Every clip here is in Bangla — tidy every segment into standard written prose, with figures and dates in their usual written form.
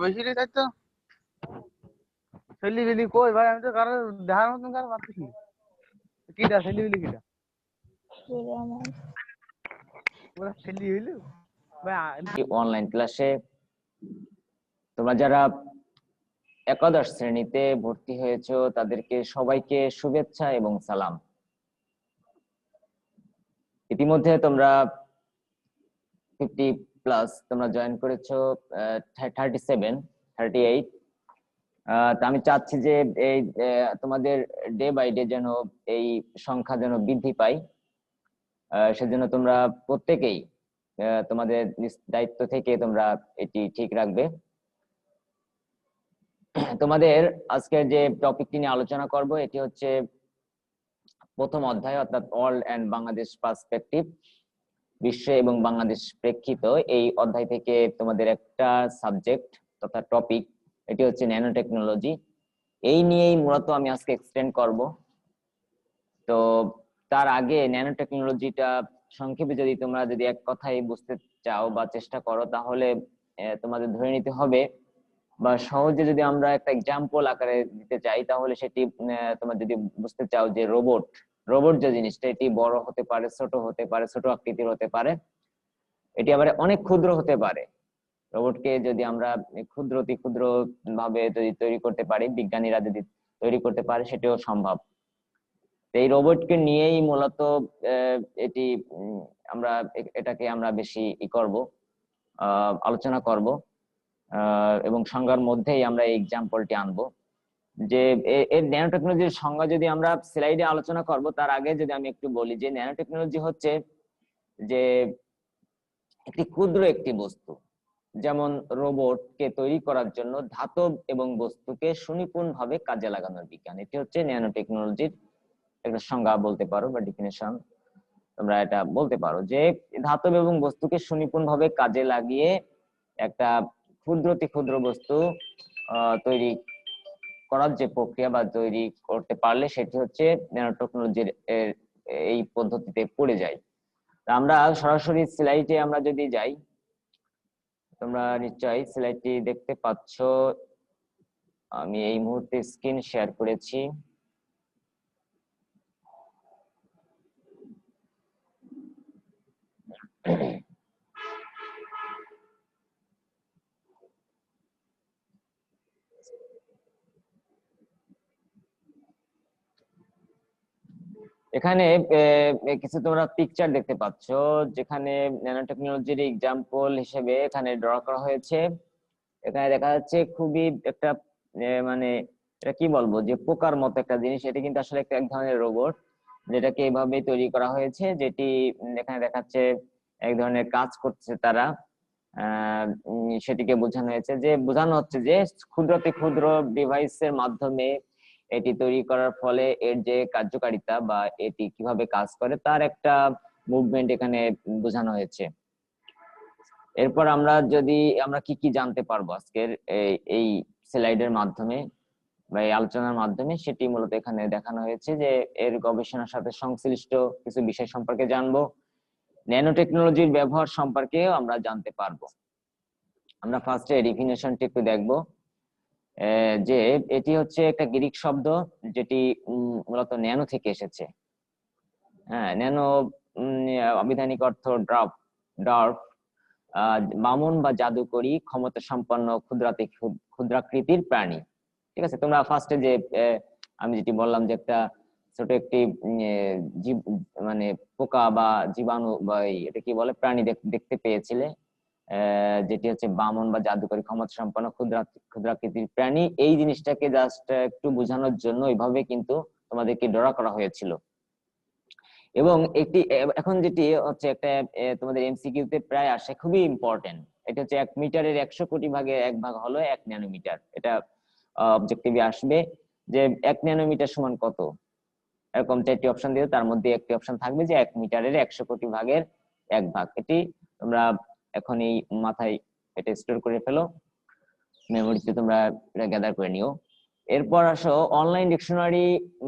বসে তাই তো ছেলেবিলি কই ভাই, আমি তো কারো দেখার মতন কারো পাচ্ছি না। কিটা ছেলেবিলি কিটা পুরা ছেলে হইলো ভাই। অনলাইন ক্লাসে তোমরা যারা একাদশ শ্রেণীতে ভর্তি হয়েছো তাদেরকে সবাইকে শুভেচ্ছা এবং সালাম। ইতিমধ্যে তোমরা 50+ তোমরা জয়েন করেছো, 37, 38। তা আমি চাচ্ছি যে এই তোমাদের ডে বাই ডে যেন এই সংখ্যা যেন বৃদ্ধি পায়। সেজন্য তোমরা প্রত্যেকেই তোমাদের দায়িত্ব থেকে তোমরা এটি ঠিক রাখবে। তোমাদের আজকের যে টপিকটি নিয়ে আলোচনা করব এটি হচ্ছে প্রথম অধ্যায়, অর্থাৎ ওয়ার্ল্ড এন্ড বাংলাদেশ পার্সপেক্টিভ, বিশ্ব এবং বাংলাদেশ প্রেক্ষিত। এই অধ্যায় থেকে তোমাদের একটা সাবজেক্ট তথা টপিক, এটি হচ্ছে ন্যানো টেকনোলজি। এই নিয়েই মূলত আমি আজকে এক্সপ্লেন করব। তো তার আগে ন্যানো টেকনোলজিটা সংক্ষেপে তোমরা যদি এক কথায় বুঝতে চাও বা চেষ্টা করো, তাহলে তোমাদের ধরে নিতে হবে, বা সহজে যদি আমরা একটা এক্সাম্পল আকারে দিতে চাই, তাহলে সেটি তোমরা যদি বুঝতে চাও যে রোবট রোবট যে জিনিসটা, এটি বড় হতে পারে, ছোট হতে পারে, ছোট আকৃতির হতে পারে, এটি আবার অনেক ক্ষুদ্র হতে পারে। রোবটকে যদি আমরা ক্ষুদ্র অতি ক্ষুদ্র ভাবে যদি তৈরি করতে পারি, বিজ্ঞানীরা যদি তৈরি করতে পারে, সেটিও সম্ভব। এই রোবটকে নিয়েই মূলত এটি আমরা এটাকে আমরা বেশি করব, আলোচনা করব, এবং সংজ্ঞার মধ্যেই আমরা এই এক্সাম্পলটি আনবো। যে এর ন্যানো টেকনোলজির সংজ্ঞা যদি আমরা স্লাইডে আলোচনা করব, তার আগে যদি আমি একটু বলি যে ন্যানো টেকনোলজি হচ্ছে যে একটি ক্ষুদ্র একটি বস্তু। যেমন রোবটকে তৈরি করার জন্য ধাতব এবং বস্তুকে সুনিপুণ ভাবে কাজে লাগানোর বিজ্ঞান, এটি হচ্ছে ন্যানো টেকনোলজির একটা সংজ্ঞা বলতে পারো, বা ডেফিনেশন তোমরা এটা বলতে পারো, যে ধাতব এবং বস্তুকে সুনিপুণ ভাবে কাজে লাগিয়ে একটা ক্ষুদ্র অতি ক্ষুদ্র বস্তু তৈরি করার যে প্রক্রিয়া বা তৈরি করতে পারলে সেটি হচ্ছে ন্যানো টেকনোলজির এই পদ্ধতিতে পড়ে যায়। আমরা সরাসরি স্লাইডে আমরা যদি যাই, তোমরা নিশ্চয়ই স্লাইডটি দেখতে পাচ্ছ। আমি এই মুহূর্তে স্ক্রিন শেয়ার করেছি। এখানে কিছু তোমরা পিকচার দেখতে পাচ্ছ, যেখানে ন্যানো টেকনোলজির এক্সাম্পল হিসেবে এখানে ড্র করা হয়েছে। এখানে দেখা যাচ্ছে খুবই একটা মানে এটা কি বলবো, যে পোকার মতো একটা জিনিস। এটি কিন্তু আসলে এক ধরনের রোবট, যেটাকে এইভাবে তৈরি করা হয়েছে, যেটি এখানে দেখাচ্ছে এক ধরনের কাজ করছে তারা। সেটিকে বোঝানো হচ্ছে যে ক্ষুদ্রতে ক্ষুদ্র ডিভাইসের মাধ্যমে এটি তৈরি করার ফলে এর যে কার্যকারিতা বা এটি কিভাবে কাজ করে তার একটা মুভমেন্ট এখানে বোঝানো হয়েছে। এরপর আমরা কি কি জানতে পারবো আজকের এই স্লাইডের মাধ্যমে বা এই আলোচনার মাধ্যমে, সেটি মূলত এখানে দেখানো হয়েছে। যে এর গবেষণার সাথে সংশ্লিষ্ট কিছু বিষয় সম্পর্কে জানবো, ন্যানো টেকনোলজির ব্যবহার সম্পর্কেও আমরা জানতে পারবো। আমরা ফার্স্টে ডেফিনেশনটি একটু দেখবো, যে এটি হচ্ছে একটা গ্রিক শব্দ, যেটি মূলত ন্যানো থেকে এসেছে। হ্যাঁ, ন্যানো আবিধানিক অর্থ ড্রাফট, বামন বা জাদুকরী ক্ষমতা সম্পন্ন ক্ষুদ্রাকৃতির প্রাণী। ঠিক আছে, তোমরা ফার্স্টে যে আমি যেটি বললাম যে একটা ছোট একটি মানে পোকা বা জীবাণু বা এটা কি বলে প্রাণী দেখতে পেয়েছিলে, যেটি হচ্ছে বামন বা জাদুকরী ক্ষমতা সম্পন্ন ক্ষুদ্রাকৃতির প্রাণী। এই জিনিসটাকে জাস্ট একটু বোঝানোর জন্য এইভাবে কিন্তু তোমাদেরকে ড্র করা হয়েছিল। এবং এখন যেটি হচ্ছে একটা তোমাদের এমসিকিউতে প্রায় আসে, খুবই ইম্পর্টেন্ট। এটা হচ্ছে 1 মিটারের 100 কোটি ভাগের 1 ভাগ হলো 1 ন্যানোমিটার। এটা অবজেক্টিভে আসবে যে 1 ন্যানোমিটার সমান কত, এরকম 4টি অপশন দিলে তার মধ্যে একটি অপশন থাকবে যে 1 মিটারের 100 কোটি ভাগের 1 ভাগ। এটি তোমরা এখন এই মাথায় এটা স্টোর করে ফেলো। মেমোরিতে তোমরা এটা গ্যাদার করে নিও। এরপর আসো অনলাইন ডিকশনারি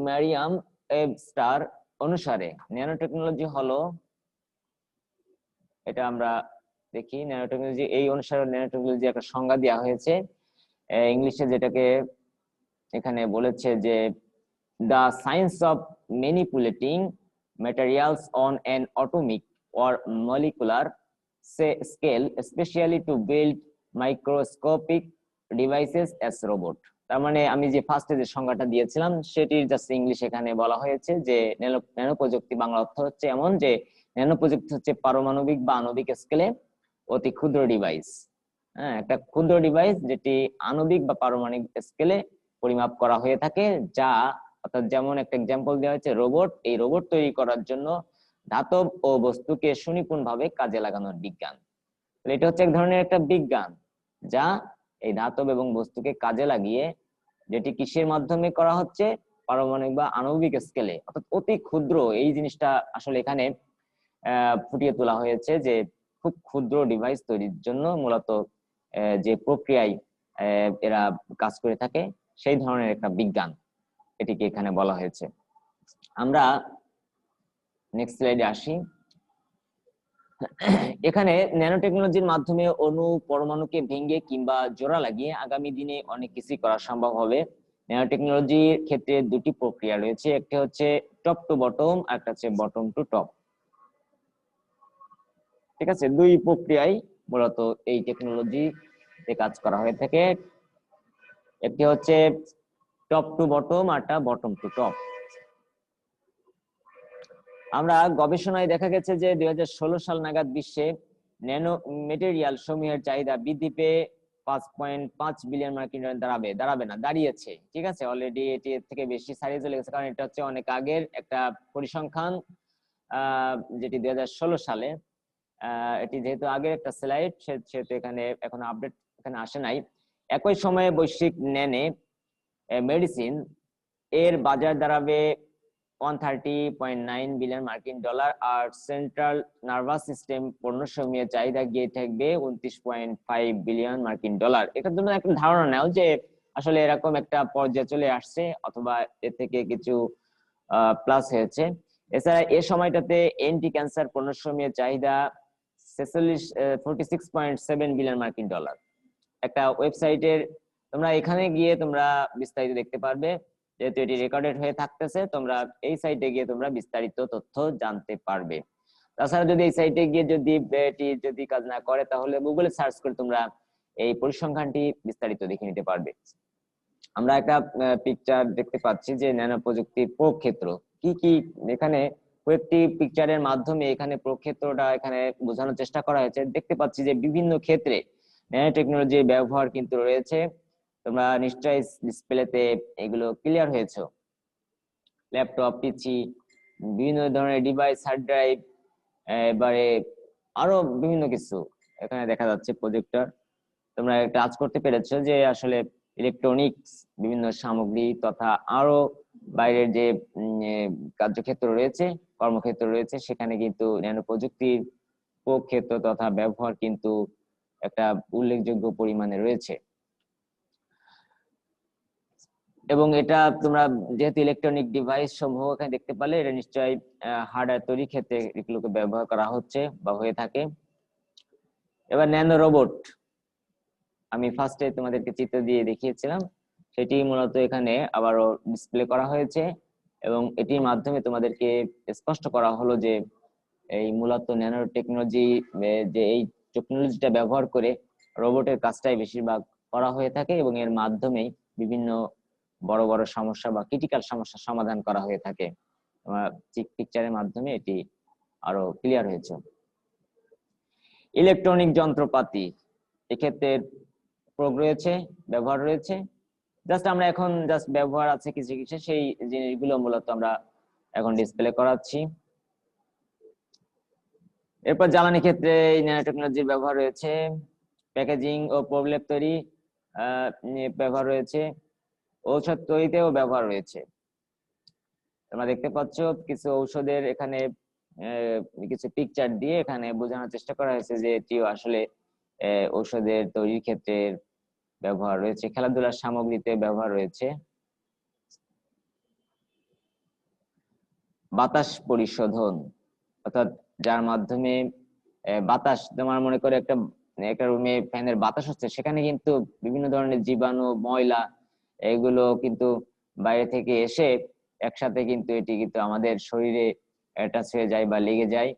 ম্যারিয়াম ওয়েবস্টার অনুসারে ন্যানো টেকনোলজি হলো, এটা আমরা দেখি ন্যানো টেকনোলজি এই অনুসারে ন্যানো টেকনোলজি একটা সংজ্ঞা দেওয়া হয়েছে ইংলিশে, যেটাকে এখানে বলেছে যে the science of manipulating materials on an atomic or molecular scale, especially to build microscopic devices as robot। তার মানে আমি যে ফার্স্টে যে সংজ্ঞাটা দিয়েছিলাম সেটির জাস্ট ইংলিশ এখানে বলা হয়েছে যে ন্যানো প্রযুক্তি, বাংলা অর্থ হচ্ছে এমন যে ন্যানো প্রযুক্তি হচ্ছে পারমাণবিক বা আণবিক স্কেলে অতি ক্ষুদ্র ডিভাইস। হ্যাঁ, একটা ক্ষুদ্র ডিভাইস যেটি আণবিক বা পারমাণবিক স্কেলে পরিমাপ করা হয়ে থাকে, যা অর্থাৎ যেমন একটা এক্সাম্পল দেওয়া হয়েছে রোবট, এই রোবট তৈরি করার জন্য ধাতব ও বস্তুকে সুনিপুণ ভাবে কাজে লাগানোর বিজ্ঞান। এটা হচ্ছে এক ধরনের একটা বিজ্ঞান যা এই ধাতব এবং বস্তুকে কাজে লাগিয়ে, যেটি কিসের মাধ্যমে করা হচ্ছে, পারমাণবিক বা আণবিক স্কেলে, অর্থাৎ অতি ক্ষুদ্র এই জিনিসটা আসলে এখানে ফুটিয়ে তোলা হয়েছে যে খুব ক্ষুদ্র ডিভাইস তৈরির জন্য মূলত যে প্রক্রিয়ায় এরা কাজ করে থাকে সেই ধরনের একটা বিজ্ঞান এটিকে এখানে বলা হয়েছে। আমরা নেক্সট স্লাইডে আসি। এখানে ন্যানো টেকনোলজির মাধ্যমে অণু পরমাণুকে ভেঙে কিংবা জোড়া লাগিয়ে আগামী দিনে অনেক কিছু করা সম্ভব হবে। ন্যানো টেকনোলজির ক্ষেত্রে দুটি প্রক্রিয়া রয়েছে, একটা হচ্ছে টপ টু বটম, আর একটা হচ্ছে বটম টু টপ। ঠিক আছে, দুই প্রক্রিয়ায় মূলত এই টেকনোলজিতে কাজ করা হয়ে থাকে। একটি হচ্ছে টপ টু বটম, আরটা বটম টু টপ। আমরা গবেষণায় দেখা গেছে যে 2016 সাল নাগাদ বিশ্বে ন্যানো মেটেরিয়াল সমূহের চাহিদা বৃদ্ধি পেয়ে 5.5 বিলিয়ন মার্কিন ডলার দাঁড়িয়েছে। ঠিক আছে, অলরেডি এটি এর থেকে বেশি ছাড়িয়ে চলে গেছে, কারণ এটা হচ্ছে অনেক আগের একটা পরিসংখ্যান, যেটি 2016 সালে। এটি যেহেতু আগের একটা স্লাইড, সেহেতু এখানে এখন আপডেট এখানে আসে নাই। একই সময়ে বৈশ্বিক ন্যানো মেডিসিন এর বাজার দাঁড়াবে 130.9 বিলিয়ন মার্কিন ডলার, আর সেন্ট্রাল নার্ভাস সিস্টেম পণ্যসমূহের চাহিদা গিয়ে থাকবে 29.5 বিলিয়ন মার্কিন ডলার। এটার জন্য একটা ধারণা নাও যে আসলে এরকম একটা পর্যায়ে চলে আসছে অথবা এর থেকে কিছু প্লাস হয়েছে। এছাড়া এই সময়টাতে এন্টি ক্যান্সার পণ্যসমূহের চাহিদা 46.7 বিলিয়ন মার্কিন ডলার। একটা ওয়েবসাইটের তোমরা এখানে গিয়ে তোমরা বিস্তারিত দেখতে পারবে, যেহেতু এটি রেকর্ডেড হয়ে থাকতেছে, তোমরা এই সাইটে গিয়ে তোমরা বিস্তারিত তথ্য জানতে পারবে। তাছাড়া যদি এই সাইটে গিয়ে যদি কাজ না করে, তাহলে গুগলে সার্চ করে তোমরা এই পরিসংখ্যানটি বিস্তারিত দেখে নিতে পারবে। আমরা একটা পিকচার দেখতে পাচ্ছি যে ন্যানো প্রযুক্তির প্রক্ষেত্র কি কি, এখানে কয়েকটি পিকচারের মাধ্যমে এখানে প্রক্ষেত্রটা এখানে বোঝানোর চেষ্টা করা হয়েছে। দেখতে পাচ্ছি যে বিভিন্ন ক্ষেত্রে ন্যানো টেকনোলজির ব্যবহার কিন্তু রয়েছে। তোমরা নিশ্চয়ই ডিসপ্লেতে এগুলো ক্লিয়ার হয়েছে। ল্যাপটপ, পিসি, বিভিন্ন ধরনের ডিভাইস, হার্ড ড্রাইভ, এবারে আরো বিভিন্ন কিছু এখানে দেখা যাচ্ছে, প্রজেক্টর। তোমরা টাচ করতে পেরেছো যে আসলে ইলেকট্রনিক্স বিভিন্ন সামগ্রী তথা আরো বাইরের যে কার্যক্ষেত্র রয়েছে, কর্মক্ষেত্র রয়েছে, সেখানে কিন্তু ন্যানো প্রযুক্তির প্রক্ষেত্র তথা ব্যবহার কিন্তু একটা উল্লেখযোগ্য পরিমাণে রয়েছে। এবং এটা তোমরা যেহেতু ইলেকট্রনিক ডিভাইস সমূহ এখানে দেখতে পালে, এটা নিশ্চয়ই হার্ডওয়্যার তৈরির ক্ষেত্রে এগুলোকে ব্যবহার করা হচ্ছে বা হয়ে থাকে। এবার ন্যানো রোবট, আমি ফার্স্টে তোমাদেরকে চিত্র দিয়ে দেখিয়েছিলাম, সেটি মূলত এখানে আবারও ডিসপ্লে করা হয়েছে এবং এটির মাধ্যমে তোমাদেরকে স্পষ্ট করা হলো যে এই মূলত ন্যানো টেকনোলজি, যে এই টেকনোলজিটা ব্যবহার করে রোবটের কাজটাই বেশিরভাগ করা হয়ে থাকে এবং এর মাধ্যমেই বিভিন্ন বড় বড় সমস্যা বা ক্রিটিক্যাল সমস্যার সমাধান করা হয়ে থাকে। পিকচারের মাধ্যমে এটি আরো ক্লিয়ার হয়েছে। ইলেকট্রনিক যন্ত্রপাতি এক্ষেত্রে প্রয়োগ রয়েছে, ব্যবহার রয়েছে। জাস্ট আমরা এখন ব্যবহার আছে কিছু কিছু, সেই জিনিসগুলো মূলত আমরা এখন ডিসপ্লে করাচ্ছি। এরপর জ্বালানি ক্ষেত্রে ন্যানো টেকনোলজির ব্যবহার রয়েছে, প্যাকেজিং ও প্রলেপ তৈরি ব্যবহার রয়েছে, ঔষধ তৈরিতেও ব্যবহার রয়েছে। তোমরা দেখতে পাচ্ছ কিছু ঔষধের এখানে কিছু পিকচার দিয়ে এখানে বোঝানোর চেষ্টা করা হয়েছে যে এটিও আসলে ঔষধের তৈরির ক্ষেত্রে ব্যবহার রয়েছে, খেলাধুলার সামগ্রীতে ব্যবহার রয়েছে। বাতাস পরিশোধন, অর্থাৎ যার মাধ্যমে বাতাস, তোমার মনে করে একটা একটা রুমে ফ্যানের বাতাস হচ্ছে, সেখানে কিন্তু বিভিন্ন ধরনের জীবাণু, ময়লা, এগুলো কিন্তু বাইরে থেকে এসে একসাথে কিন্তু এটি কিন্তু আমাদের শরীরে অ্যাটাচ হয়ে যায় বা লেগে যায়,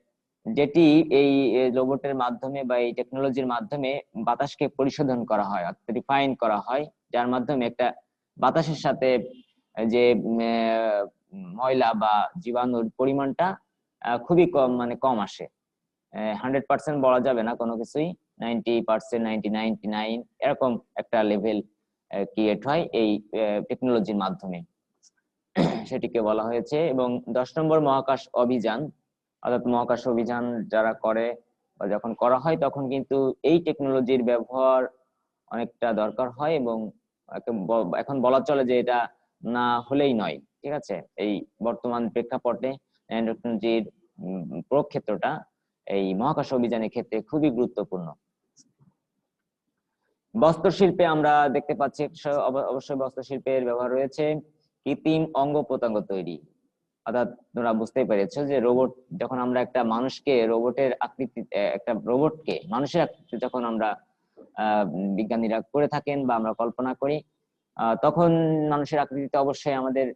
যেটি এই রোবটের মাধ্যমে বা এই টেকনোলজির মাধ্যমে বাতাসকে পরিশোধন করা হয়, অর্থাৎ রিফাইন করা হয়, যার মাধ্যমে একটা বাতাসের সাথে যে ময়লা বা জীবাণুর পরিমাণটা খুবই কম, মানে কম আসে। 100% বলা যাবে না কোনো কিছুই, 90%, 99 এরকম একটা লেভেল ক্রিয়েট হয় এই টেকনোলজির মাধ্যমে, সেটিকে বলা হয়েছে। এবং 10 নম্বর মহাকাশ অভিযান, অর্থাৎ মহাকাশ অভিযান যারা করে বা যখন করা হয় তখন কিন্তু এই টেকনোলজির ব্যবহার অনেকটা দরকার হয়, এবং এখন বলা চলে যে এটা না হলেই নয়, ঠিক আছে। এই বর্তমান প্রেক্ষাপটে টেকনোলজির প্রয়োগ ক্ষেত্রটা এই মহাকাশ অভিযানের ক্ষেত্রে খুবই গুরুত্বপূর্ণ। বস্ত্র শিল্পে আমরা দেখতে পাচ্ছি অবশ্যই বস্ত্র শিল্পের ব্যবহার রয়েছে কৃত্রিম অঙ্গ প্রত্যঙ্গ তৈরি, অর্থাৎ তোমরা বুঝতেই পেরেছো যে রোবট, যখন আমরা একটা মানুষকে রোবটের আকৃতি, একটা রোবটকে মানুষের আকৃতি যখন আমরা বিজ্ঞানীরা করে থাকেন বা আমরা কল্পনা করি, তখন মানুষের আকৃতিতে অবশ্যই আমাদের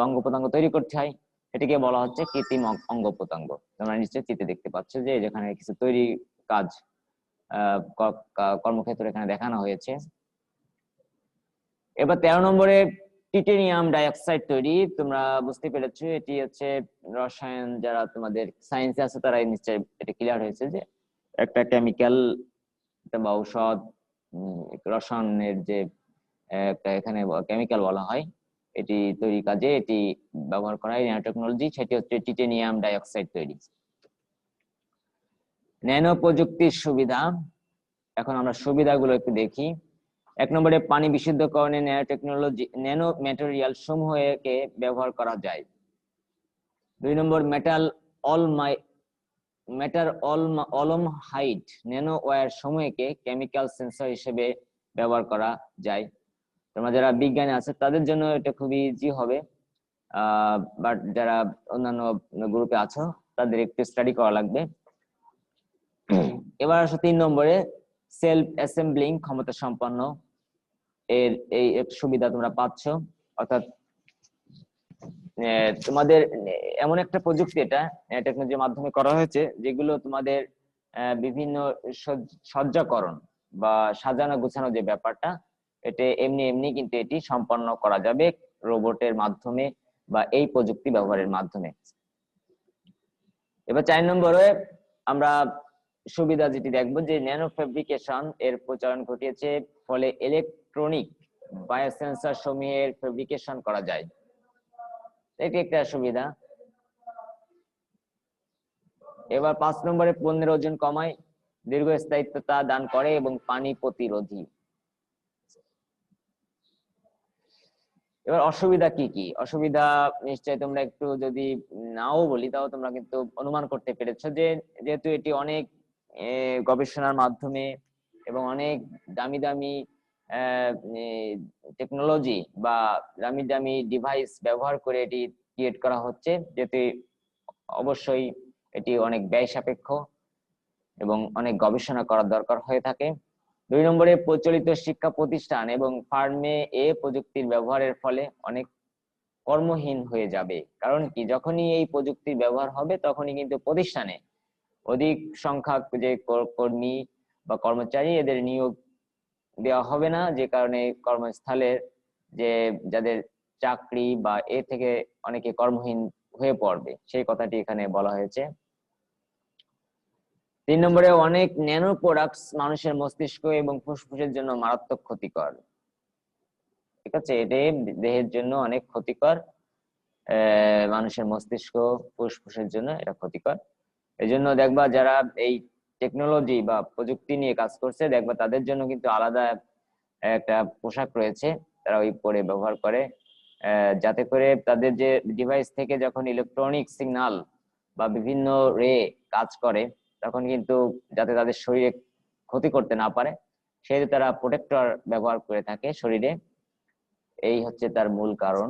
অঙ্গ প্রত্যঙ্গ তৈরি করতে হয়, এটিকে বলা হচ্ছে কৃত্রিম অঙ্গ প্রত্যঙ্গ। তোমরা নিশ্চয়ই চিত্রে দেখতে পাচ্ছ যে যেখানে কিছু তৈরি কাজ কর্মক্ষেত্র এখানে দেখানো হয়েছে। এবার 13 নম্বরে টিটেনিয়াম ডাইঅক্সাইড তৈরি, তোমরা বুঝতে পেরেছো এটি হচ্ছে রসায়ন, যারা তোমাদের সায়েন্সে আছে তারা নিশ্চয়ই এটা ক্লিয়ার হয়েছে যে একটা কেমিক্যাল বা ঔষধ, রসায়নের যে একটা এখানে কেমিক্যাল বলা হয়, এটি তৈরি কাজে এটি ব্যবহার করা হয় ন্যানো টেকনোলজি, সেটি হচ্ছে টিটেনিয়াম ডাইঅক্সাইড তৈরি। ন্যানো প্রযুক্তির সুবিধা, এখন আমরা সুবিধাগুলো একটু দেখি। 1 নম্বরে পানি বিশুদ্ধকরণে ন্যানো টেকনোলজি, ন্যানো ম্যাটেরিয়াল সমূহকে ব্যবহার করা যায়। 2 নম্বর অলম হাইট ন্যানো ওয়্যার সমূহকে কেমিক্যাল সেন্সর হিসেবে ব্যবহার করা যায়। তোমরা যারা বিজ্ঞানী আছে তাদের জন্য এটা খুবই ইজি হবে, বাট যারা অন্যান্য গ্রুপে আছো তাদের একটু স্টাডি করা লাগবে। এবার আসো 3 নম্বরে সেলফ অ্যাসেম্বলিং ক্ষমতা সম্পন্ন, এর এই সুবিধা তোমরা পাচ্ছ, অর্থাৎ তোমাদের এমন একটা প্রযুক্তি, এটা টেকনোলজির মাধ্যমে করা হয়েছে যেগুলো তোমাদের বিভিন্ন সজ্জাকরণ বা সাজানো গুছানো যে ব্যাপারটা, এটা এমনি এমনি কিন্তু এটি সম্পন্ন করা যাবে রোবটের মাধ্যমে বা এই প্রযুক্তি ব্যবহারের মাধ্যমে। এবার 4 নম্বরে আমরা সুবিধা যেটি দেখবো যে ন্যানো ফেব্রিকেশন এর প্রচলন ঘটিয়েছে, ফলে ইলেকট্রনিক বায়োসেন্সর সমূহের ফেব্রিকেশন করা যায়, এটি একটা সুবিধা। এবার 5 নম্বরে পণ্যের ওজন কমায়, দীর্ঘস্থায়িত্বতা দান করে এবং পানি প্রতিরোধী। এবার অসুবিধা কি কি? অসুবিধা নিশ্চয়ই তোমরা একটু যদি নাও বলি তাও তোমরা কিন্তু অনুমান করতে পেরেছো যে যেহেতু এটি অনেক গবেষণার মাধ্যমে এবং অনেক দামি দামি টেকনোলজি বা দামি দামি ডিভাইস ব্যবহার করে এটি ক্রিয়েট করা হচ্ছে, যেটি অবশ্যই এটি অনেক ব্যয় সাপেক্ষ এবং অনেক গবেষণা করার দরকার হয়ে থাকে। 2 নম্বরে প্রচলিত শিক্ষা প্রতিষ্ঠান এবং ফার্মে প্রযুক্তির ব্যবহারের ফলে অনেক কর্মহীন হয়ে যাবে, কারণ কি যখনই এই প্রযুক্তির ব্যবহার হবে তখনই কিন্তু প্রতিষ্ঠানে অধিক সংখ্যক যে কর্মী বা কর্মচারী এদের নিয়োগ দেওয়া হবে না, যে কারণে কর্মস্থলের যে যাদের চাকরি বা এ থেকে অনেকে কর্মহীন হয়ে পড়বে, সেই কথাটি এখানে বলা হয়েছে। 3 নম্বরে অনেক ন্যানো প্রোডাক্টস মানুষের মস্তিষ্ক এবং ফুসফুসের জন্য মারাত্মক ক্ষতিকর, ঠিক আছে, এটি দেহের জন্য অনেক ক্ষতিকর, মানুষের মস্তিষ্ক ফুসফুসের জন্য এটা ক্ষতিকর। এই জন্য দেখবা যারা এই টেকনোলজি বা প্রযুক্তি নিয়ে কাজ করছে দেখবা তাদের জন্য কিন্তু আলাদা একটা পোশাক রয়েছে, তারা ওই পরে ব্যবহার করে, যাতে করে তাদের যে ডিভাইস থেকে যখন ইলেকট্রনিক সিগন্যাল বা বিভিন্ন রে কাজ করে তখন কিন্তু যাতে তাদের শরীরে ক্ষতি করতে না পারে সেহেতু তারা প্রোটেক্টর ব্যবহার করে থাকে শরীরে, এই হচ্ছে তার মূল কারণ।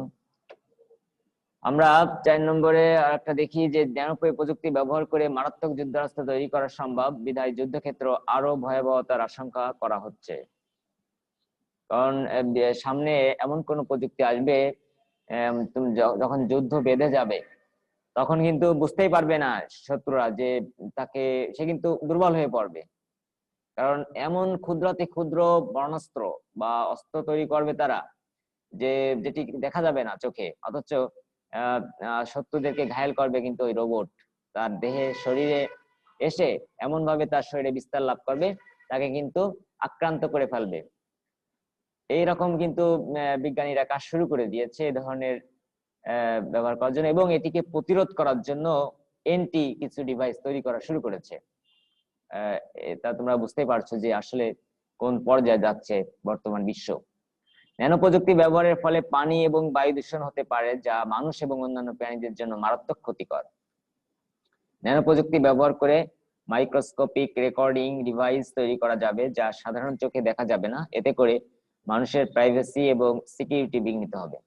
আমরা 4 নম্বরে আরেকটা দেখি যে ন্যানো প্রযুক্তি ব্যবহার করে মারাত্মক যুদ্ধাস্ত্র তৈরি করা সম্ভব, বিধায় যুদ্ধক্ষেত্র আরো ভয়াবহতার আশঙ্কা করা হচ্ছে। কারণ সামনে এমন কোন প্রযুক্তি আসবে, তুমি যখন যুদ্ধ বেঁধে যাবে তখন কিন্তু বুঝতেই পারবে না শত্রুরা যে সে কিন্তু দুর্বল হয়ে পড়বে। কারণ এমন ক্ষুদ্রাতি ক্ষুদ্র বর্ণাস্ত্র বা অস্ত্র তৈরি করবে তারা, যেটি দেখা যাবে না চোখে, অথচ শত্রুদেরকে ঘায়েল করবে কিন্তু ওই রোবট তার দেহে শরীরে এসে এমন ভাবে তার শরীরে বিস্তার লাভ করবে, তাকে কিন্তু আক্রান্ত করে ফেলবে। এইরকম কিন্তু বিজ্ঞানীরা কাজ শুরু করে দিয়েছে এই ধরনের ব্যবহার করার জন্য, এবং এটিকে প্রতিরোধ করার জন্য কিছু ডিভাইস তৈরি করা শুরু করেছে। তা তোমরা বুঝতেই পারছো যে আসলে কোন পর্যায়ে যাচ্ছে বর্তমান বিশ্ব। ন্যানো প্রযুক্তি ব্যবহারের ফলে পানি এবং বায়ু দূষণ হতে পারে, যা মানুষ এবং অন্যান্য প্রাণীদের জন্য মারাত্মক ক্ষতিকর। ন্যানো প্রযুক্তি ব্যবহার করে মাইক্রোস্কোপিক রেকর্ডিং ডিভাইস তৈরি করা যাবে, যা সাধারণ চোখে দেখা যাবে না। এতে করে মানুষের প্রাইভেসি এবং সিকিউরিটি বিঘ্নিত হবে।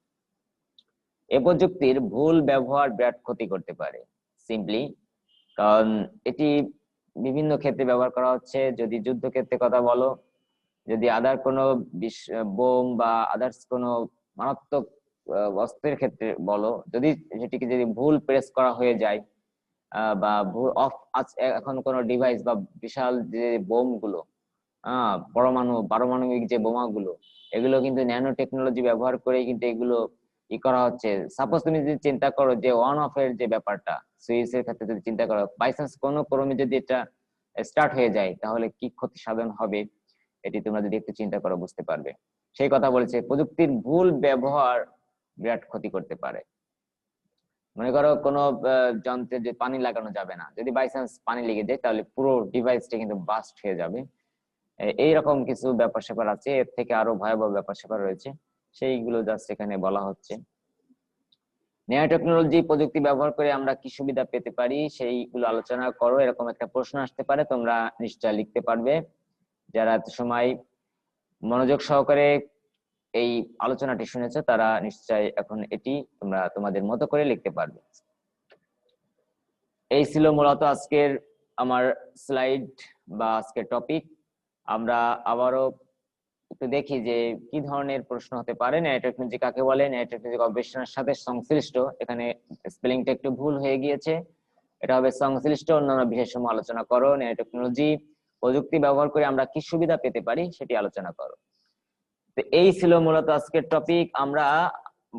এ প্রযুক্তির ভুল ব্যবহার বিরাট ক্ষতি করতে পারে সিম্পলি, কারণ এটি বিভিন্ন ক্ষেত্রে ব্যবহার করা হচ্ছে। যদি যুদ্ধক্ষেত্রে কথা বলো, যদি আদার কোনো বোম বা আদার্স কোনো মারাত্মক অস্ত্রের ক্ষেত্রে বলো, সেটিকে যদি ভুল প্রেস করা হয়ে যায় বা ভুল এখন কোন ডিভাইস বা বিশাল যে বোম গুলো, পারমাণবিক যে বোমাগুলো, এগুলো কিন্তু ন্যানো টেকনোলজি ব্যবহার করে কিন্তু এগুলো করা হচ্ছে। সাপোজ তুমি যদি চিন্তা করো যে অন অফ এর যে ব্যাপারটা, সুইচ এর ক্ষেত্রে যদি চিন্তা করো, বাই চান্স কোনো ক্রমে যদি এটা স্টার্ট হয়ে যায় তাহলে কি ক্ষতি সাধন হবে, এটি তোমরা যদি একটু চিন্তা করো বুঝতে পারবে। সেই কথা বলেছে, প্রযুক্তির ভুল ব্যবহার বিরাট ক্ষতি করতে পারে। মনে করো কোনো যন্ত্রে যে পানি লাগানো যাবে না, যদি বাই চান্স পানি লেগে যায় তাহলে পুরো ডিভাইসটা কিন্তু বাস্ট হয়ে যাবে। এইরকম কিছু ব্যাপার স্যাপার আছে, এর থেকে আরো ভয়াবহ ব্যাপার স্যাপার রয়েছে, সেইগুলো জাস্ট এখানে বলা হচ্ছে। ন্যানো টেকনোলজি প্রযুক্তি ব্যবহার করে আমরা কি সুবিধা পেতে পারি সেইগুলো আলোচনা করো, এরকম একটা প্রশ্ন আসতে পারে, তোমরা নিশ্চয় লিখতে পারবে। যারা এত সময় মনোযোগ সহকারে এই আলোচনাটি শুনেছো তারা নিশ্চয় এখন এটি তোমরা তোমাদের মতো করে লিখতে পারবে। এই ছিল মূলত আজকের আমার স্লাইড বা আজকের টপিক। আমরা আবারও একটু দেখি যে কি ধরনের প্রশ্ন হতে পারে। ন্যানো টেকনোলজি কাকে বলে? ন্যানো টেকনোলজি গবেষণার সাথে সংশ্লিষ্ট, এখানে স্পেলিংটা একটু ভুল হয়ে গিয়েছে, এটা হবে সংশ্লিষ্ট অন্যান্য বিষয়সমূহ আলোচনা করো। ন্যানো টেকনোলজি প্রযুক্তি ব্যবহার করে আমরা কি সুবিধা পেতে পারি সেটি আলোচনা করো। তো এই ছিল মূলত আজকের টপিক। আমরা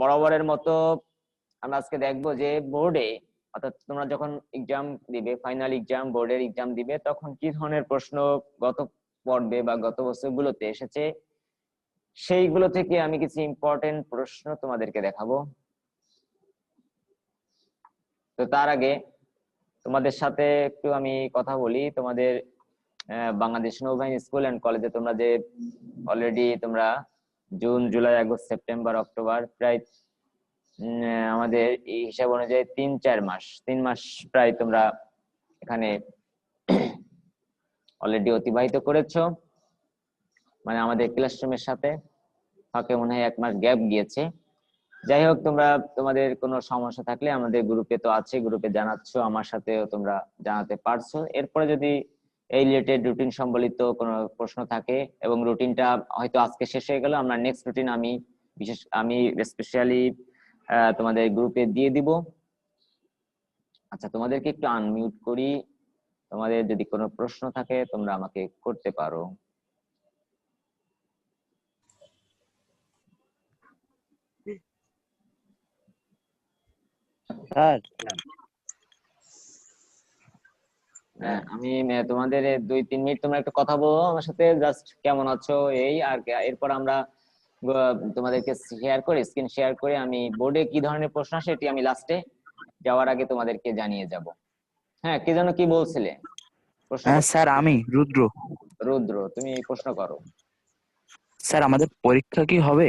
বরাবরের মতো আমরা আজকে দেখবো যে বোর্ডে, অর্থাৎ তোমরা যখন এক্সাম দিবে, ফাইনাল এক্সাম, বোর্ডের এক্সাম দিবে, তখন কি ধরনের প্রশ্ন গত পর্বে বা গত বছরগুলোতে এসেছে সেইগুলো থেকে আমি কিছু ইম্পর্টেন্ট প্রশ্ন তোমাদেরকে দেখাবো। তো তার আগে তোমাদের সাথে একটু আমি কথা বলি। তোমাদের বাংলাদেশ নৌবাহিনী স্কুল এন্ড কলেজে তোমরা যে অলরেডি তোমরা June, July, August, September, October, প্রায় আমাদের এই হিসাব অনুযায়ী 3 মাস প্রায় তোমরা এখানে অলরেডি অতিবাহিত করেছো, মানে আমাদের ক্লাসরুমের সাথে। ফাঁকে মনে হয় 1 মাস গ্যাপ গিয়েছে। যাই হোক, তোমরা তোমাদের কোনো সমস্যা থাকলে আমাদের গ্রুপে তো আছে, গ্রুপে জানাচ্ছ, আমার সাথেও তোমরা জানাতে পারছো। এরপরে যদি এই রিলেটেড রুটিন সম্বলিত কোনো প্রশ্ন থাকে, এবং রুটিনটা হয়তো আজকে শেষ হয়ে গেল, আমরা নেক্সট রুটিন আমি স্পেশালি তোমাদের গ্রুপে দিয়ে দিব। আচ্ছা, তোমাদেরকে একটু আনমিউট করি, তোমাদের যদি কোনো প্রশ্ন থাকে তোমরা আমাকে করতে পারো। স্যার আমি তোমাদের 2-3 মিনিট তোমরা একটু কথা বলো আমার সাথে, জাস্ট কেমন আছো এই আর কি। এরপর আমরা তোমাদেরকে শেয়ার করে, স্ক্রিন শেয়ার করে আমি বোর্ডে কি ধরনের প্রশ্ন আসে এটি আমি লাস্টে যাওয়ার আগে তোমাদেরকে জানিয়ে যাব। হ্যাঁ, কি যেন কি বলছিলে? প্রশ্ন স্যার আমি রুদ্র। রুদ্র, তুমি প্রশ্ন করো। স্যার আমাদের পরীক্ষা কি হবে?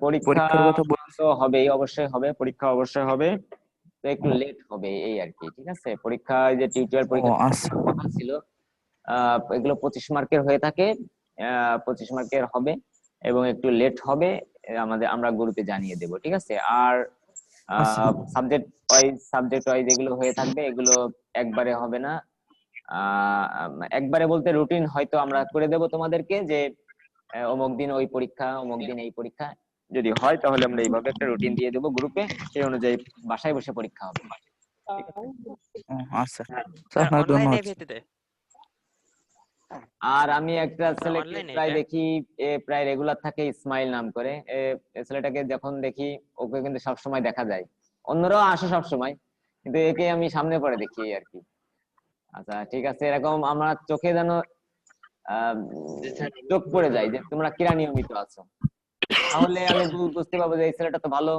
পরীক্ষা পরীক্ষার কথা তো হবেই, অবশ্যই হবে, পরীক্ষা অবশ্যই হবে, তো একটু লেট হবে এই আর কি। ঠিক আছে, পরীক্ষা যে টিউটোরিয়াল পরীক্ষা কথা ছিল, এগুলো 25 মার্কের হয়ে থাকে। 25 মার্কের হবে এবং একটু লেট হবে, আমরা গ্রুপে জানিয়ে দেব, ঠিক আছে? আর আচ্ছা। সাবজেক্ট ওয়াইজ এগুলো হয়ে থাকবে, এগুলো একবারে হবে না। একবারে বলতে রুটিন হয়তো আমরা করে দেব তোমাদেরকে, যে অমুক দিন ওই পরীক্ষা, অমুক দিন এই পরীক্ষা যদি হয়, তাহলে আমরা এইভাবে একটা রুটিন দিয়ে দেবো গ্রুপে, সেই অনুযায়ী বাসায় বসে পরীক্ষা হবে, ঠিক আছে? ও, আচ্ছা স্যার, স্যার আপনাকে অনলাইনে ধন্যবাদ। ভিত্তিতে আর আমি একটা ছেলেকে অনলাইনে প্রায় এটা দেখি, প্রায় রেগুলার থাকে, ইসমাইল নাম করে। এ ছেলেটাকে যখন দেখি, ওকে কিন্তু সবসময় দেখা যায়, অন্যরাও আসে সবসময়, কিন্তু একে আমি সামনে পরে দেখি, এই আর কি। আচ্ছা ঠিক আছে, এরকম আমার চোখে যেন চোখ পড়ে যায় যে তোমরা কিরা নিয়মিত আছো, তাহলে আমি বুঝতে পারবো যে এই ছেলেটা তো ভালো,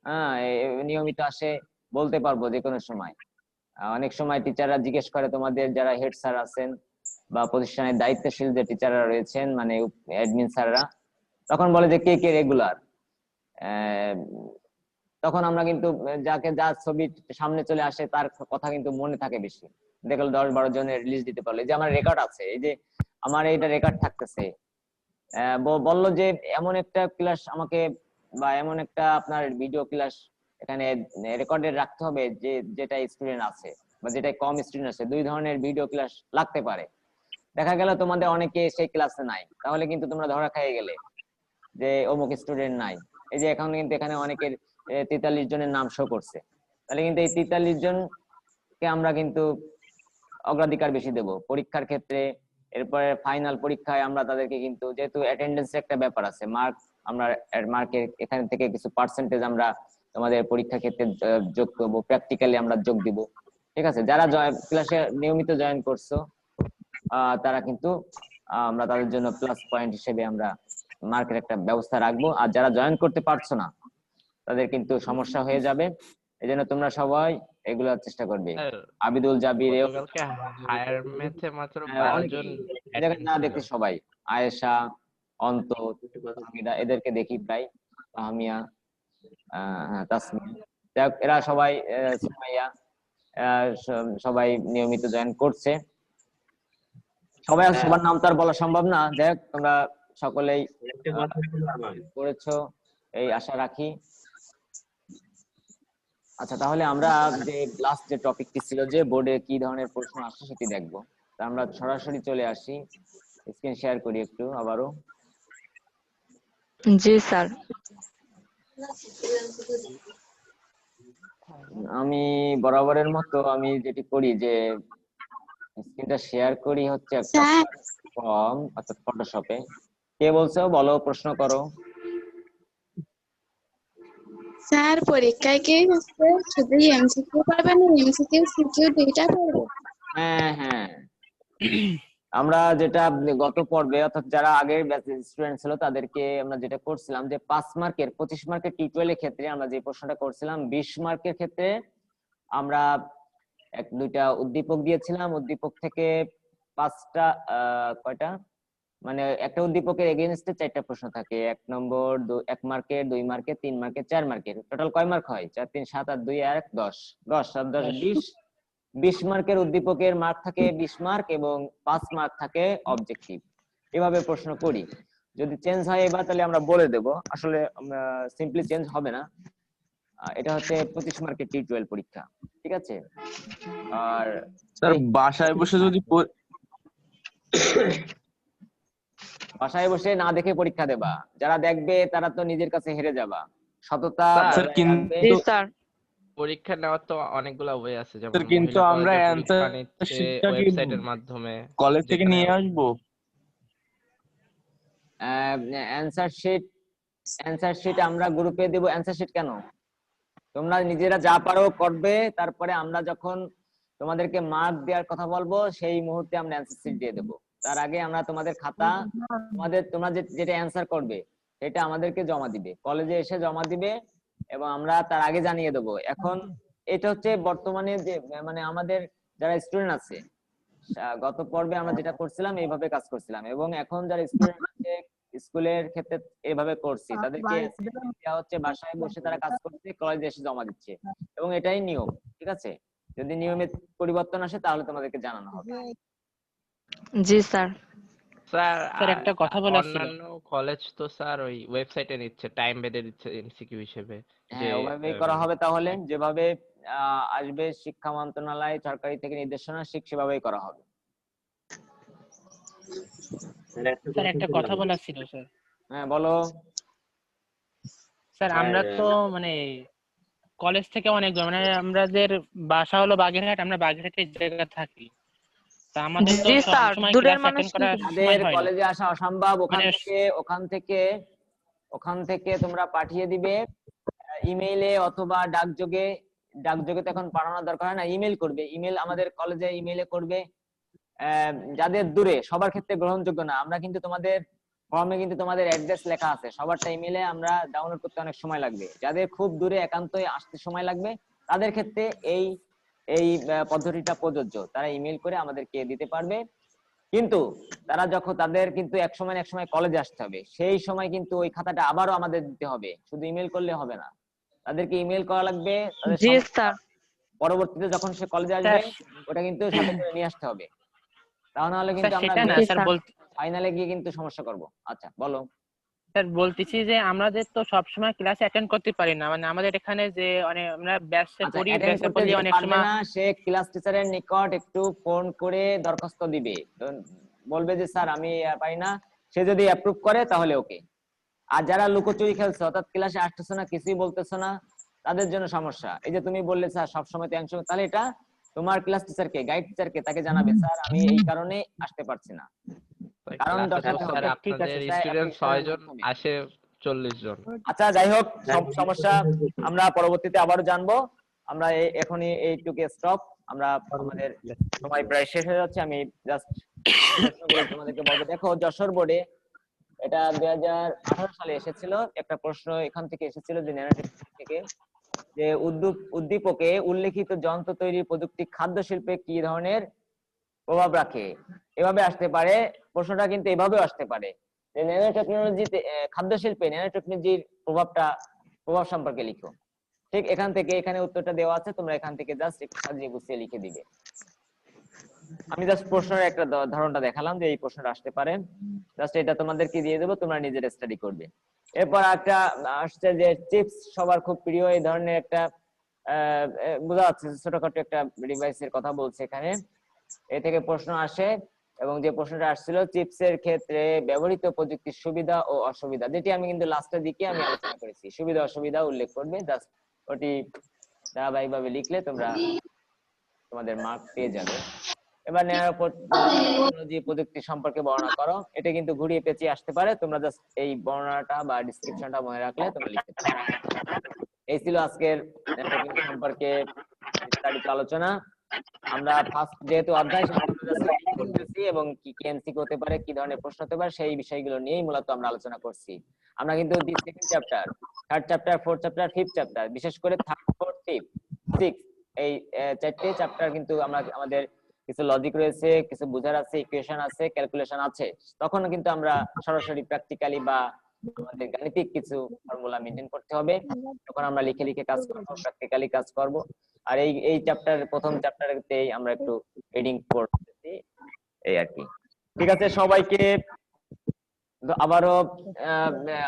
হ্যাঁ, নিয়মিত আসে, বলতে পারবো যে কোনো সময়। অনেক সময় টিচাররা জিজ্ঞেস করে, তোমাদের যারা হেড স্যার আছেন বা প্রতিষ্ঠানের দায়িত্বশীল যে টিচাররা রয়েছেন, মানে অ্যাডমিন স্যাররা, তখন বলে যে কে কে রেগুলার। তখন আমরা কিন্তু যাকে যার ছবি সামনে চলে আসে তার কথা কিন্তু মনে থাকে বেশি। দেখলো 10-12 জনের রিলিজ দিতে পারলো, এই যে আমার রেকর্ড আছে, এই যে আমার এইটা রেকর্ড থাকতেছে। বললো যে এমন একটা ক্লাস আমাকে, বা এমন একটা আপনার ভিডিও ক্লাস এখানে রেকর্ডে রাখতে হবে, যে যেটা স্টুডেন্ট আছে বা যেটা কম স্টুডেন্ট আছে, 2 ধরনের ভিডিও ক্লাস লাগতে পারে। দেখা গেল তোমাদের অনেকে সেই ক্লাসে নাই, তাহলে কিন্তু তোমরা ধরা খাইয়ে গেলে যে অমুক স্টুডেন্ট নাই। এই যে এখন কিন্তু এখানে অনেকের 43 জনের নাম শো করছে, তাহলে কিন্তু এই 43 জনকে আমরা কিন্তু অগ্রাধিকার বেশি দেব পরীক্ষার ক্ষেত্রে। এরপরে ফাইনাল পরীক্ষায় আমরা তাদেরকে কিন্তু, যেহেতু অ্যাটেন্ডেন্সের একটা ব্যাপার আছে, আমরা মার্কের এখান থেকে কিছু পার্সেন্টেজ আমরা তোমাদের পরীক্ষার ক্ষেত্রে যোগ করবো, প্র্যাকটিক্যালি আমরা যোগ দিব, ঠিক আছে? যারা ক্লাসে নিয়মিত জয়েন করছো, তারা কিন্তু আমরা তাদের জন্য প্লাস পয়েন্ট হিসেবে আমরা মার্কের একটা ব্যবস্থা রাখবো। আর যারা জয়েন করতে পারছো না, তাদের কিন্তু সমস্যা হয়ে যাবে, এই জন্য তোমরা সবাই এগুলো চেষ্টা করবে। স্যার আবিদুল, জাবির, গতকালকে হায়ার ম্যাথে মাত্র 12 জন অনেকে না অ্যাটেন্ড ছিল। দেখছি সবাই, আয়েশা, অন্তর, হামিদা, এদেরকে দেখি প্রায়, তাহমিয়া, হ্যাঁ, তাসমিয়া, যাই হোক, এরা সবাই, সুমাইয়া, সবাই নিয়মিত জয়েন করছে। সবাই সবার নাম তো আর বলা সম্ভব না, যাই হোক তোমরা সকলেই করেছো এই আশা রাখি। আচ্ছা, তাহলে আমরা যে লাস্ট যে টপিকটি ছিল, যে বোর্ডে কি ধরনের প্রশ্ন আসছে সেটি দেখবো। তা আমরা সরাসরি চলে আসি, স্ক্রিন শেয়ার করি একটু আবারও। জি স্যার। আমি বরাবরের মতো আমি যেটি করি, যে স্ক্রিনটা শেয়ার করি হচ্ছে একটা ফর্ম, অর্থাৎ ফটোশপে। কে বলছো, বলো, প্রশ্ন করো। স্যার পরীক্ষায় কি হচ্ছে শুধু এমসিকিউ পারবে না, এমসিকিউ সিকিউ দুইটা পারবে? হ্যাঁ হ্যাঁ, আমরা যেটা গত পর্বে, অর্থাৎ যারা আগের ব্যাচের স্টুডেন্ট ছিল, তাদেরকে আমরা যেটা করছিলাম, যে 5 মার্কের 25 মার্কের টিউটোরিয়ালের ক্ষেত্রে আমরা যে প্রশ্নটা করছিলাম, 20 মার্কের ক্ষেত্রে আমরা 1-2টা উদ্দীপক দিয়েছিলাম। উদ্দীপক থেকে 5টা, কয়টা, মানে একটা উদ্দীপকের এগেইনস্টে 4টা প্রশ্ন থাকে, 1 নম্বর, 1 মার্কের, 2 মার্কের, 3 মার্কের, 4 মার্কের। টোটাল কয় মার্ক হয়? 4 3 7 আর 2 1 10, 10 7 10 20। 20 মার্কের উদ্দীপকের মার্ক থাকে 20 মার্ক এবং 5 মার্ক থাকে অবজেক্টিভ। এভাবে প্রশ্ন করি। যদি চেঞ্জ হয় এবার, তাহলে আমরা বলে দেব। আসলে সিম্পলি চেঞ্জ হবে না। এটা হচ্ছে 25 মার্কের টি12 পরীক্ষা, ঠিক আছে? আর স্যার বাসায় বসে যদি বাসায় বসে না দেখে পরীক্ষা দেবা, যারা দেখবে তারা তো নিজের কাছে হেরে যাবা। সততা স্যার বজায় রাখবে। জি কিন্তু স্যার। পরীক্ষা নেওয়ার তো অনেকগুলা ওয়ে আছে, যেমন কিন্তু মহিলা আমরা কলেজে অ্যানসার পরীক্ষা নিচ্ছে শিটটা কি ওয়েবসাইটের মাধ্যমে, কলেজ থেকে যেখানে নিয়ে আসবো? অ্যানসার শিট আমরা গ্রুপে দেব। অ্যানসার শিট কেন? তোমরা নিজেরা যা পারো করবে, তারপরে আমরা যখন তোমাদেরকে মার্ক দেওয়ার কথা বলবো, সেই মুহূর্তে আমরা অ্যানসার শিট দিয়ে দেবো। তার আগে আমরা তোমাদের খাতা, তোমরা যেটা অ্যানসার করবে সেটা আমাদেরকে জমা দিবে, কলেজে এসে জমা দিবে, এবং আমরা তার আগে জানিয়ে দেবো। এখন এটা হচ্ছে বর্তমানে যে, মানে আমাদের যারা স্টুডেন্ট আছে, গত পর্বে আমরা যেটা করছিলাম এইভাবে কাজ করছিলাম, এবং এখন যারা স্টুডেন্ট আছে স্কুলের ক্ষেত্রে এভাবে করছি, তাদেরকে দেওয়া হচ্ছে, বাসায় বসে তারা কাজ করছে, কলেজে এসে জমা দিচ্ছে, এবং এটাই নিয়ম, ঠিক আছে? যদি নিয়মে পরিবর্তন আসে তাহলে তোমাদেরকে জানানো হবে। জি স্যার। স্যার স্যার একটা কথা বলার ছিল। অন্যান্য কলেজ তো স্যার ওই ওয়েবসাইটে নিচ্ছে, টাইম বেঁধে দিচ্ছে এমসিকিউ হিসেবে, যে হ্যাঁ, ওভাবেই করা হবে তাহলে, যেভাবে আসবে শিক্ষা মন্ত্রণালয় সরকারি থেকে নির্দেশনা সেভাবেই করা হবে। স্যার একটা কথা বলার ছিল স্যার। হ্যাঁ বলো। স্যার আমরা তো মানে কলেজ থেকে অনেক দূর, মানে আমাদের বাসা হলো বাগেরহাট, আমরা বাগেরহাটের জায়গা থাকি। তা আমাদের তো জি স্যার, সবসময় দূরের ক্লাস মানুষ অ্যাটেন্ড করা কিন্তু সময় তাদের হয় না। কলেজে আসা অসম্ভব, মানে ওখান থেকে তোমরা পাঠিয়ে দিবে ইমেইলে অথবা ডাকযোগে। ডাকযোগে তো এখন পাঠানোর দরকার হয় না, ইমেল করবে, ইমেল আমাদের কলেজে ইমেইলে করবে। যাদের দূরে সবার ক্ষেত্রে গ্রহণযোগ্য না, আমরা কিন্তু তোমাদের ফর্মে কিন্তু তোমাদের অ্যাড্রেস লেখা আছে, সবারটা ইমেলে আমরা ডাউনলোড করতে অনেক সময় লাগবে। যাদের খুব দূরে একান্তই আসতে সময় লাগবে তাদের ক্ষেত্রে এই এই পদ্ধতিটা প্রযোজ্য, তারা ইমেল করে আমাদেরকে দিতে পারবে। কিন্তু তারা যখন তাদের কিন্তু এক সময় কলেজে আসতে হবে, সেই সময় কিন্তু ওই খাতাটা আবারও আমাদের দিতে হবে, শুধু ইমেল করলে হবে না, তাদেরকে ইমেল করা লাগবে। তাদের জি স্যার। পরবর্তীতে যখন সে কলেজে আসবে ওটা কিন্তু সাথে করে নিয়ে আসতে হবে, তা না হলে কিন্তু আমরা সেটা না স্যার, ফাইনালে গিয়ে কিন্তু সমস্যা করব। আচ্ছা বলো। স্যার বলতেছি যে আমাদের তো সবসময় ক্লাস অ্যাটেন্ড করতে পারি না, মানে আমাদের এখানে যে অনেক আমরা ব্যাচে আচ্ছা, পড়ি, attend ব্যাচে করতে পড়ি যে অনেক পারবে সময় না, সে ক্লাস টিচারের নিকট একটু ফোন করে দরখাস্ত দিবে, তো বলবে যে স্যার আমি পাই না, সে যদি অ্যাপ্রুভ করে তাহলে ওকে। আর যারা লুকোচুরি খেলছে অর্থাৎ ক্লাসে আসতেছো না, কিছুই বলতেছো না, তাদের জন্য সমস্যা। এই যে তুমি বললে স্যার সবসময় তো অংশ, তাহলে এটা তোমার ক্লাস টিচারকে, গাইড টিচারকে, তাকে জানাবে স্যার আমি এই কারণে আসতে পারছি না, কারণ দেখাতে হবে। ঠিক আছে আপনাদের স্যার, স্টুডেন্ট 6 জন আসে 40 জন। আচ্ছা যাই হোক, সব সমস্যা আমরা পরবর্তীতে আবারও জানবো। আমরা এখনই এইটুকু স্টপ, আমরা আমাদের সময় প্রায় শেষ হয়ে যাচ্ছে। আমি জাস্ট তোমাদেরকে বলবো, দেখো যশোর বোর্ডে এটা 2018 সালে এসেছিল, একটা প্রশ্ন এখান থেকে এসেছিল যে ন্যানোটেক থেকে, যে উদ্দীপকে উল্লেখিত যন্ত্র তৈরির প্রযুক্তি খাদ্য শিল্পে কি ধরনের প্রভাব রাখে। এভাবে আসতে পারে প্রশ্নটা, কিন্তু এভাবেও আসতে পারে যে ন্যানো টেকনোলজিতে খাদ্য শিল্পে ন্যানো টেকনোলজির প্রভাব সম্পর্কে লিখো। ঠিক এখান থেকে, এখানে উত্তরটা দেওয়া আছে, তোমরা এখান থেকে জাস্ট একটু সাজিয়ে গুছিয়ে লিখে দিবে। আমি জাস্ট প্রশ্নের একটা ধারণটা দেখালাম যে এই প্রশ্নটা আসতে পারে, জাস্ট এটা তোমাদেরকে দিয়ে দেবো, তোমরা নিজের স্টাডি করবে। এরপর একটা আসছে যে চিপস, সবার খুব প্রিয় এই ধরনের একটা বোঝা যাচ্ছে ছোটখাটো একটা ডিভাইসের কথা বলছে এখানে। এ থেকে প্রশ্ন আসে, এবং যে প্রশ্নটা আসছিল চিপসের ক্ষেত্রে ব্যবহৃত প্রযুক্তির সুবিধা ও অসুবিধা, যেটি আমি কিন্তু লাস্টের দিকে আমি আলোচনা করেছি, সুবিধা অসুবিধা উল্লেখ করবে, জাস্ট ওটি ধারাবাহিকভাবে লিখলে তোমরা তোমাদের মার্ক পেয়ে যাবে। এবার ন্যানো টেকনোলজি প্রযুক্তি সম্পর্কে বর্ণনা করো, এটা কিন্তু ঘুরিয়ে পেঁচিয়ে আসতে পারে, তোমরা জাস্ট এই বর্ণনাটা বা ডেসক্রিপশনটা মনে রাখলে তোমরা লিখতে পারবে। এই ছিল আজকের ন্যানো সম্পর্কে বিস্তারিত আলোচনা। আমরা ফার্স্ট যেহেতু অধ্যায় করতেছি এবং কি কি এমসিকিউ হতে পারে, কি ধরনের প্রশ্ন হতে পারে, সেই বিষয়গুলো নিয়েই মূলত আমরা আলোচনা করছি। আমরা কিন্তু second chapter, third chapter, fourth chapter, fifth chapter, বিশেষ করে থার্ড, ফোর্থ, ফিফথ, সিক্স, এই চারটে চ্যাপ্টার কিন্তু আমরা আমাদের কিছু লজিক রয়েছে, কিছু বোঝার আছে, ইকুয়েশন আছে, ক্যালকুলেশন আছে, তখন কিন্তু আমরা সরাসরি প্র্যাকটিক্যালি বা আমাদের গাণিতিক কিছু ফর্মুলা মেইনটেইন করতে হবে, তখন আমরা লিখে লিখে কাজ করব, প্র্যাকটিক্যালি কাজ করব। আর এই চ্যাপ্টার, প্রথম চ্যাপ্টারেতেই আমরা একটু রিডিং করতেছি, এই আর কি। ঠিক আছে, সবাইকে আবারও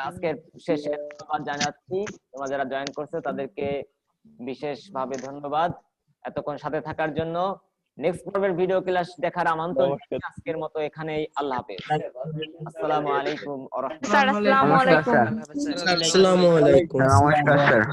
আজকের শেষে ধন্যবাদ জানাচ্ছি। তোমরা যারা জয়েন করছো তাদেরকে বিশেষভাবে ধন্যবাদ এতক্ষণ সাথে থাকার জন্য। নেক্সট পর্বের ভিডিও ক্লাস দেখার আমন্ত্রণ। আজকের মতো এখানেই, আল্লাহ হাফেজ, আসসালামু আলাইকুম ওয়া রাহমাতুল্লাহ। স্যার আসসালামু আলাইকুম। আসসালামু আলাইকুম। নমস্কার স্যার।